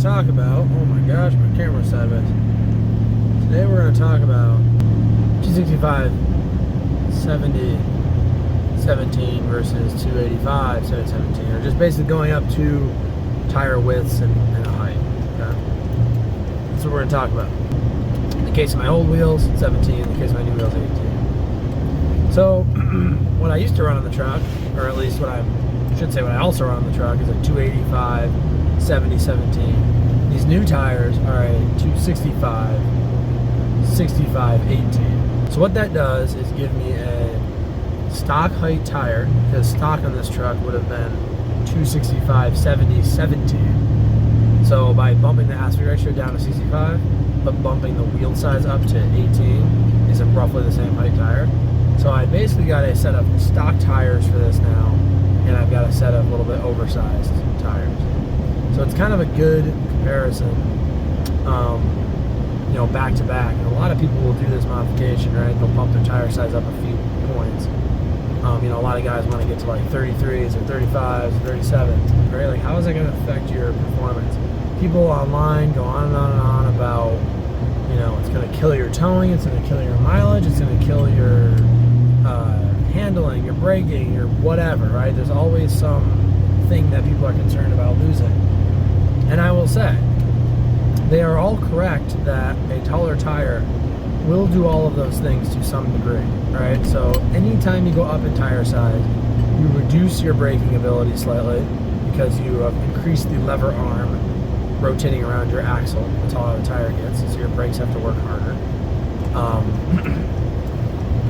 to talk about, oh my gosh, my camera's sideways. Today we're going to talk about 265 70 17 versus 285 70 17, or just basically going up two tire widths and a height. Okay? That's what we're going to talk about. In the case of my old wheels, 17. In the case of my new wheels, 18. So, what I used to run on the truck, or at least what I also run on the truck, is a 285 70 17. These new tires are a 265 65 18. So what that does is give me a stock height tire, because stock on this truck would have been 265 70 17. So by bumping the aspect ratio down to 65, but bumping the wheel size up to 18, is roughly the same height tire. So I basically got a set of stock tires for this now, and I've got a set of a little bit oversized tires. So it's kind of a good comparison, back to back. And a lot of people will do this modification, right? They'll bump their tire size up a few points. A lot of guys want to get to like 33s or 35s or 37s, right? Like, how is that going to affect your performance? People online go on and on and on about, it's going to kill your towing, it's going to kill your mileage, it's going to kill your handling, your braking, your whatever, right? There's always some thing that people are concerned about losing. And I will say, they are all correct that a taller tire will do all of those things to some degree, right? So anytime you go up in tire size, you reduce your braking ability slightly because you have increased the lever arm rotating around your axle the taller the tire gets, so your brakes have to work harder.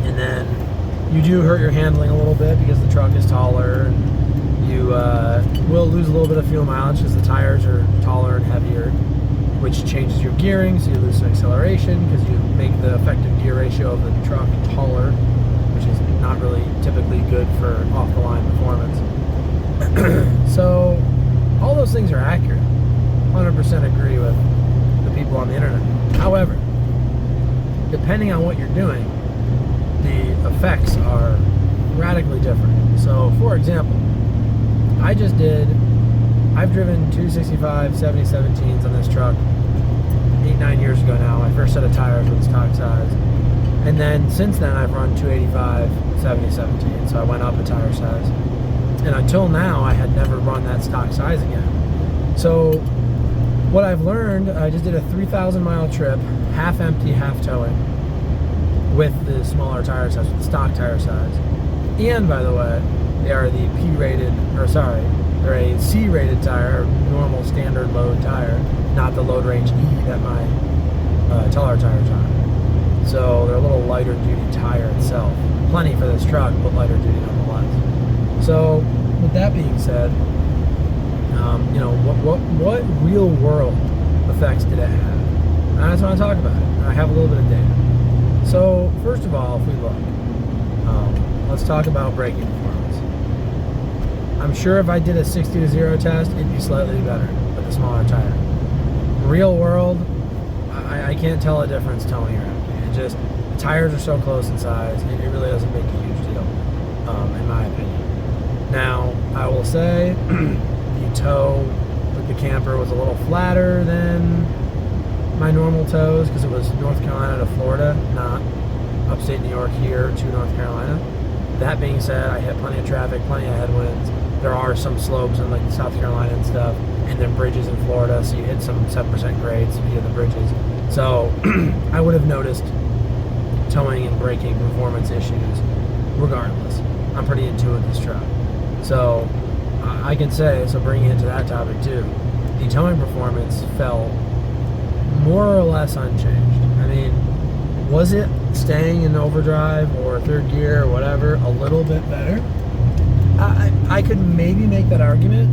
And then you do hurt your handling a little bit because the truck is taller, and you will lose a little bit of fuel mileage because the tires are taller and heavier, which changes your gearing, so you lose some acceleration because you make the effective gear ratio of the truck taller, which is not really typically good for off-the-line performance. So all those things are accurate. 100% agree with the people on the internet. However, depending on what you're doing, the effects are radically different. So, for example, I've driven 265 70 17s on this truck 8-9 years ago now, my first set of tires with stock size. And then since then I've run 285 70 17, so I went up a tire size. And until now I had never run that stock size again. So what I've learned, I just did a 3,000 mile trip, half empty, half towing, with the smaller tire size, with the stock tire size. And by the way, they are the they're a C-rated tire, normal standard load tire, not the load range E that my taller tires are. So they're a little lighter duty tire itself. Plenty for this truck, but lighter duty nonetheless. So with that being said, what real world effects did it have? And I just want to talk about it. And I have a little bit of data. So first of all, if we look, let's talk about braking performance. I'm sure if I did a 60-0 test, it'd be slightly better with a smaller tire. Real world, I can't tell a difference towing or empty. The tires are so close in size, it really doesn't make a huge deal, in my opinion. Now, I will say, the toe with the camper was a little flatter than my normal toes, because it was North Carolina to Florida, not upstate New York here to North Carolina. That being said, I hit plenty of traffic, plenty of headwinds. There are some slopes in like South Carolina and stuff, and then bridges in Florida, so you hit some 7% grades via the bridges. So I would have noticed towing and braking performance issues regardless. I'm pretty intuitive with this truck. So I can say, so bringing it to that topic too, the towing performance felt more or less unchanged. I mean, was it staying in overdrive or third gear or whatever a little bit better? I could maybe make that argument,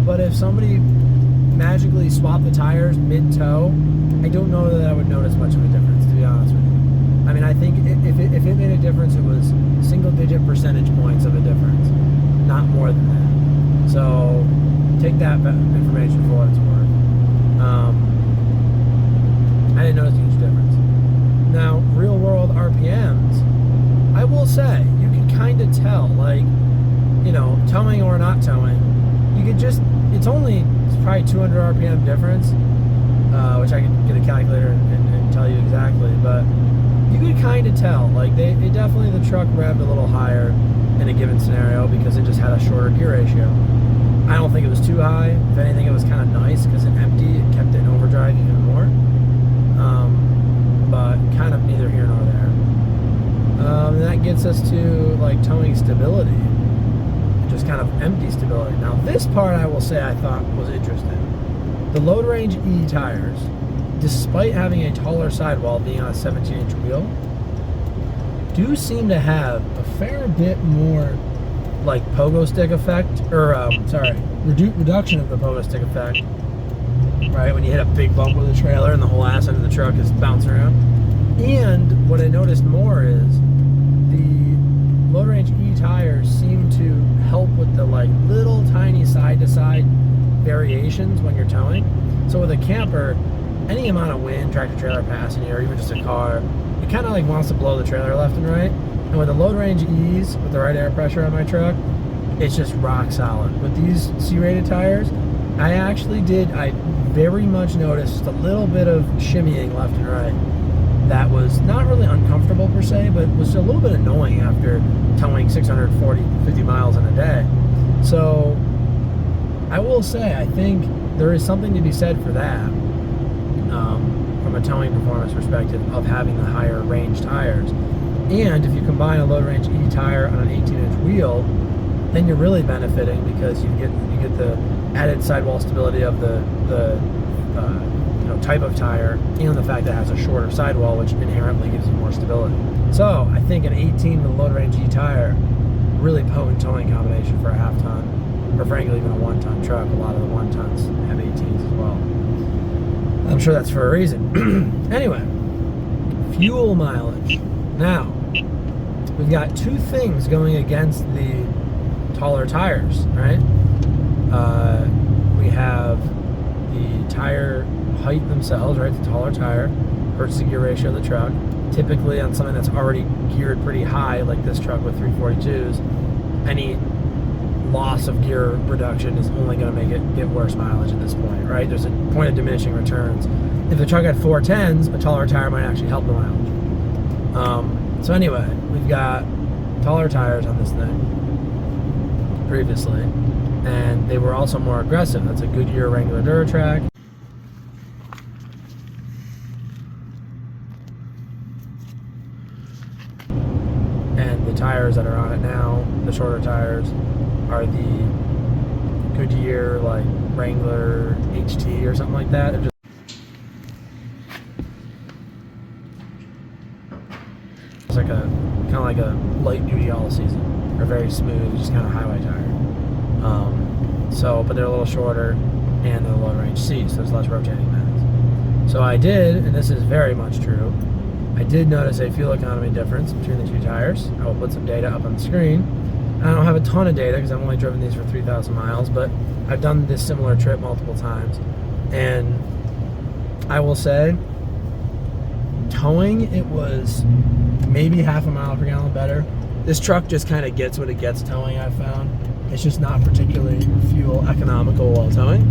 but if somebody magically swapped the tires mid-tow, I don't know that I would notice much of a difference, to be honest with you. I mean, I think if it made a difference, it was single-digit percentage points of a difference, not more than that. So take that information for what it's worth. I didn't notice a huge difference. Now, real-world RPMs, I will say, you can kind of tell, like, towing or not towing, you could just, it's probably 200 RPM difference, which I could get a calculator and tell you exactly, but you could kind of tell. Like they definitely, the truck revved a little higher in a given scenario because it just had a shorter gear ratio. I don't think it was too high. If anything, it was kind of nice because it empty, it kept it in overdrive even more. But kind of neither here nor there. And that gets us to like towing stability, just kind of empty stability. Now this part I will say I thought was interesting. The Load Range E tires, despite having a taller sidewall being on a 17-inch wheel, do seem to have a fair bit more like pogo stick effect, or reduction of the pogo stick effect, right? When you hit a big bump with a trailer and the whole ass end of the truck is bouncing around. And what I noticed more is the Load Range E tires seem to help with the like little tiny side-to-side variations when you're towing. So with a camper, any amount of wind, tractor trailer passing you, or even just a car, it kind of like wants to blow the trailer left and right. And with the Load Range E's, with the right air pressure on my truck, it's just rock solid. With these C-rated tires, I very much noticed a little bit of shimmying left and right. That was not really uncomfortable per se, but was a little bit annoying after towing 50 miles in a day. So I will say, I think there is something to be said for that, from a towing performance perspective, of having the higher range tires. And if you combine a Load Range E tire on an 18-inch wheel, then you're really benefiting because you get the added sidewall stability of the type of tire, and the fact that it has a shorter sidewall, which inherently gives you more stability. So I think an 18 with a Load Range E tire, really potent towing combination for a half ton, or frankly even a 1-ton truck. A lot of the 1-tons have 18s as well. I'm sure that's for a reason. Anyway, fuel mileage. Now, we've got two things going against the taller tires, right? We have the tire height themselves, right? The taller tire hurts the gear ratio of the truck. Typically on something that's already geared pretty high, like this truck with 342s, any loss of gear reduction is only going to make it get worse mileage at this point, right? There's a point of diminishing returns. If the truck had 410s, a taller tire might actually help the mileage. So anyway, we've got taller tires on this thing previously, and they were also more aggressive. That's a Goodyear Wrangler Duratrac. And the tires that are on it now, the shorter tires, are the Goodyear like Wrangler HT or something like that. They're just like a kind of like a light duty all season, or very smooth, just kind of highway tire. But they're a little shorter, and they're Load Range C, so there's less rotating mass. So I did, and this is very much true, I did notice a fuel economy difference between the two tires. I will put some data up on the screen. I don't have a ton of data because I've only driven these for 3,000 miles, but I've done this similar trip multiple times, and I will say, towing, it was maybe half a mile per gallon better. This truck just kind of gets what it gets towing, I've found. It's just not particularly fuel economical while towing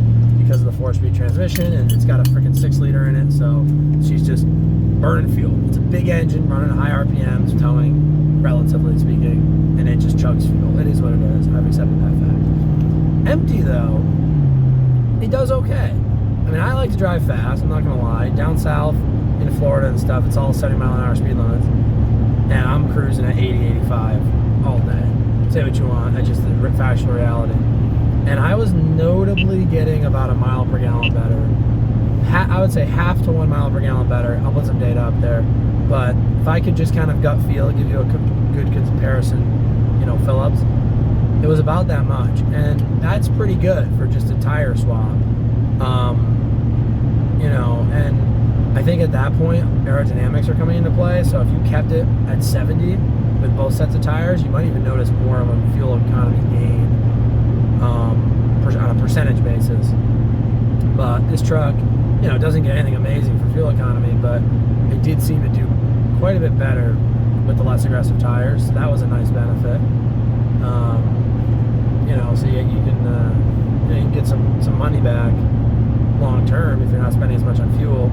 because of the 4-speed transmission, and it's got a freaking 6-liter in it, so she's just burning fuel. It's a big engine running at high RPMs, towing, relatively speaking, and it just chugs fuel. It is what it is. I've accepted that fact. Empty, though, it does okay. I mean, I like to drive fast, I'm not going to lie. Down south in Florida and stuff, it's all 70-mile-an-hour speed limits, and I'm cruising at 80, 85 all day. Say what you want, that's just the factual reality. And I was notably getting about a mile per gallon better. I would say half to 1 mile per gallon better. I'll put some data up there. But if I could just kind of gut feel, give you a good comparison, fill-ups, it was about that much. And that's pretty good for just a tire swap. And I think at that point, aerodynamics are coming into play. So if you kept it at 70 with both sets of tires, you might even notice more of a fuel economy gain on a percentage basis. But this truck, doesn't get anything amazing for fuel economy, but it did seem to do quite a bit better with the less aggressive tires. So that was a nice benefit. So you can get some money back long term if you're not spending as much on fuel.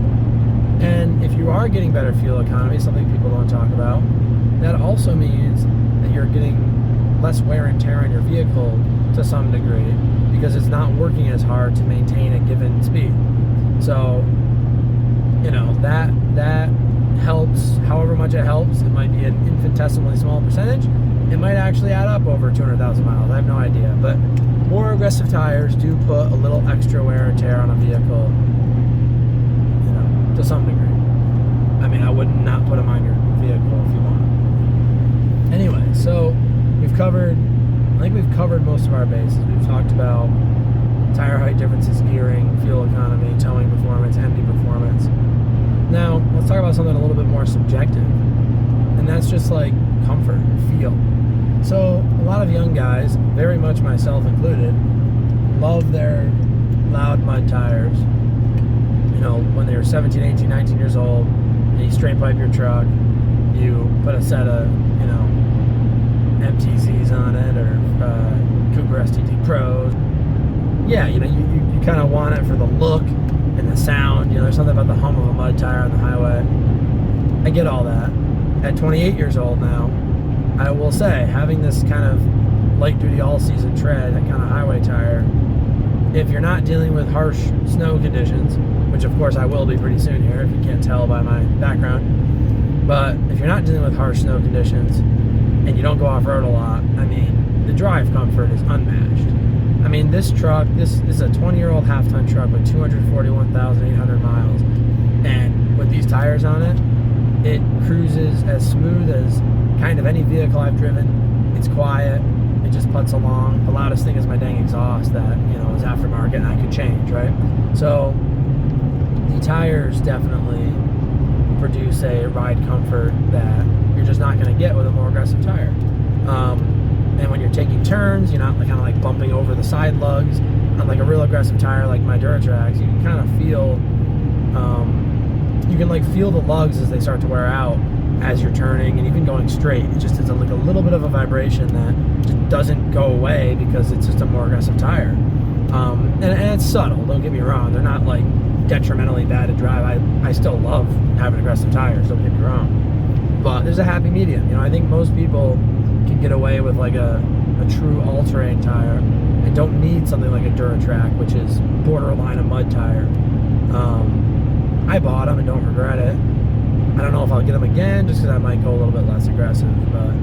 And if you are getting better fuel economy, something people don't talk about, that also means that you're getting less wear and tear on your vehicle to some degree, because it's not working as hard to maintain a given speed. So, you know, that helps. However much it helps, it might be an infinitesimally small percentage. It might actually add up over 200,000 miles. I have no idea. But more aggressive tires do put a little extra wear and tear on a vehicle, you know, to some degree. I mean, I would not put them on your vehicle if you want. Anyway, so I think we've covered most of our bases. We've talked about tire height differences, gearing, fuel economy, towing performance, empty performance. Now, let's talk about something a little bit more subjective, and that's just like comfort, feel. So, a lot of young guys, very much myself included, love their loud mud tires. You know, when they were 17, 18, 19 years old, you straight pipe your truck, you put a set of, you know, MTZs on it, or Cooper STT Pros. Yeah, you know, you kind of want it for the look and the sound. You know, there's something about the hum of a mud tire on the highway. I get all that. At 28 years old now, I will say, having this kind of light-duty all-season tread, that kind of highway tire, if you're not dealing with harsh snow conditions, which of course I will be pretty soon here, if you can't tell by my background, but if you're not dealing with harsh snow conditions and you don't go off-road a lot, I mean, the drive comfort is unmatched. I mean, this truck, this is a 20-year-old half-ton truck with 241,800 miles, and with these tires on it, it cruises as smooth as kind of any vehicle I've driven. It's quiet, it just puts along. The loudest thing is my dang exhaust that, you know, is aftermarket and I could change, right? So the tires definitely produce a ride comfort that you're just not going to get with a more aggressive tire. And when you're taking turns, you're not kind of like bumping over the side lugs. On like a real aggressive tire like my Duratrax, you can kind of feel, you can like feel the lugs as they start to wear out as you're turning, and even going straight. It just is like a little bit of a vibration that just doesn't go away because it's just a more aggressive tire. And it's subtle, don't get me wrong. They're not like detrimentally bad to drive. I still love having aggressive tires, don't get me wrong. But there's a happy medium. You know, I think most people can get away with like a true all-terrain tire and don't need something like a Duratrax, which is borderline a mud tire. I bought them and don't regret it. I don't know if I'll get them again, just because I might go a little bit less aggressive, but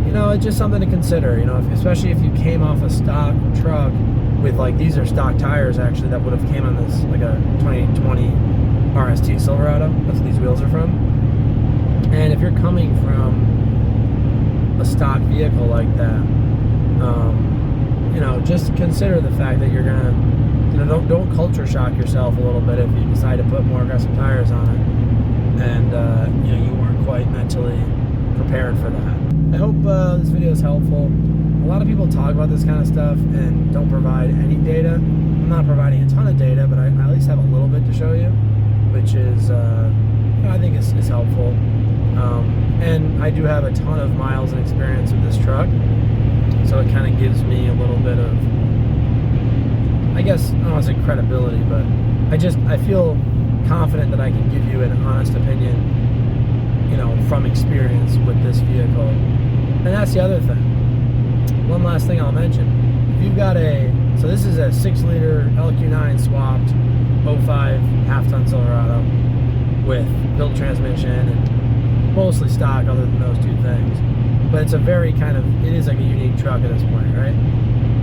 you know, it's just something to consider. You know, especially if you came off a stock truck with, like, these are stock tires actually that would have came on this, like a 2020 RST Silverado. That's what these wheels are from. And if you're coming from a stock vehicle like that, you know, just consider the fact that you're gonna, you know, don't culture shock yourself a little bit if you decide to put more aggressive tires on it, and you know, you weren't quite mentally prepared for that. I hope this video is helpful. A lot of people talk about this kind of stuff and don't provide any data. I'm not providing a ton of data, but I at least have a little bit to show you, which is, you know, I think is helpful. And I do have a ton of miles and experience with this truck, so it kind of gives me a little bit of, I guess, I don't want to say credibility, but I feel confident that I can give you an honest opinion, you know, from experience with this vehicle. And that's the other thing. One last thing I'll mention. If you've got so this is a 6-liter LQ9 swapped 05 half-ton Silverado with built transmission and mostly stock other than those two things. But it's a very it is like a unique truck at this point, right?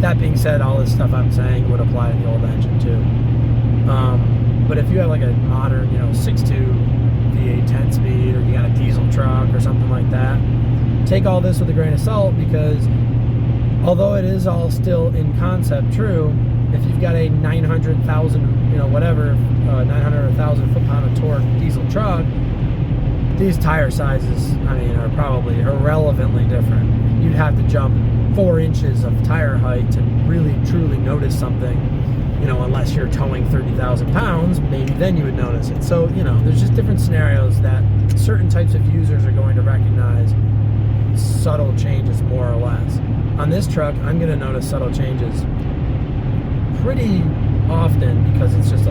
That being said, all this stuff I'm saying would apply to the old engine too. But if you have like a modern, you know, 6.2 V8 10-speed, or you got a diesel truck or something like that, take all this with a grain of salt, because although it is all still in concept true, if you've got a 900,000, you know, whatever, 900 or 1,000 foot-pound of torque diesel truck, these tire sizes, I mean, are probably irrelevantly different. You'd have to jump 4 inches of tire height to really truly notice something, you know, unless you're towing 30,000 pounds, maybe then you would notice it. So, you know, there's just different scenarios that certain types of users are going to recognize subtle changes more or less. On this truck, I'm going to notice subtle changes pretty often because it's just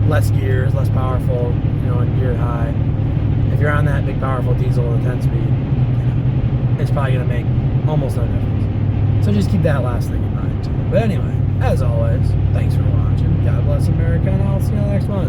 less gears, less powerful, and geared high. If you're on that big powerful diesel with a 10-speed, it's probably going to make almost no difference. So just keep that last thing in mind too. But anyway, as always, thanks for watching. God bless America, and I'll see you next one.